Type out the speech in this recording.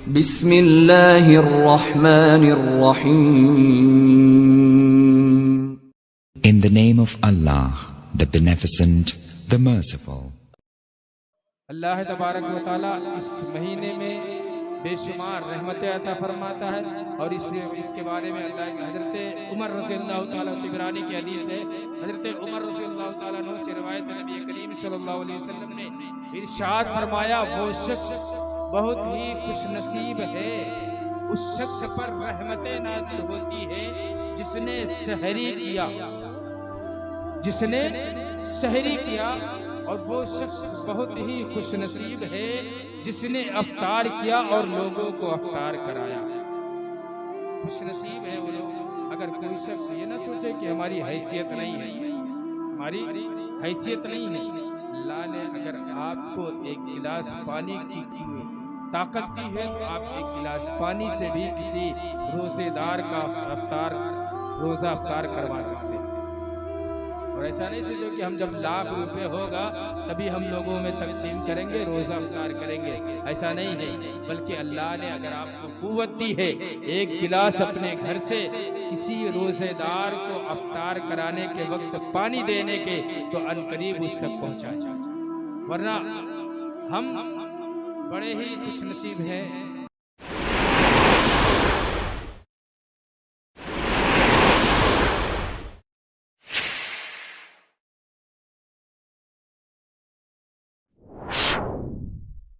بسم اللہ الرحمن الرحیم. In the name of Allah, the Beneficent, the Merciful. اللہ تبارک و تعالیٰ اس مہینے میں بے شمار رحمتیں عطا فرماتا ہے، اور اس کے بارے میں اللہ کی حضرت عمر رضی اللہ تعالیٰ طبرانی کی حدیث ہے. حضرت عمر رضی اللہ تعالیٰ عنہ سے روایت نبی کریم صلی اللہ علیہ وسلم نے ارشاد فرمایا، وہ شخص بہت ہی خوش نصیب ہے، اس شخص پر رحمتیں نازل ہوتی ہے جس نے سحری کیا، اور وہ شخص بہت ہی خوش نصیب ہے جس نے افطار کیا اور لوگوں کو افطار کرایا. خوش نصیب ہے وہ لوگ. اگر کوئی شخص یہ نہ سوچے کہ ہماری حیثیت نہیں ہے، اللہ نے اگر آپ کو ایک گلاس پانی کی طاقت دی ہے تو آپ ایک گلاس پانی سے بھی کسی روزے دار کا روزہ افطار کروا سکتے ہیں. اور ایسا نہیں سوچو کہ ہم جب لاکھ روپے ہوگا تبھی ہم لوگوں میں تقسیم کریں گے، روزہ افطار کریں گے. ایسا نہیں ہے، بلکہ اللہ نے اگر آپ کو قوت دی ہے ایک گلاس اپنے گھر سے کسی روزے دار کو افطار کرانے کے وقت پانی دینے کے، تو عنقریب اس تک پہنچا. ورنہ ہم بڑے ہی خوش نصیب ہیں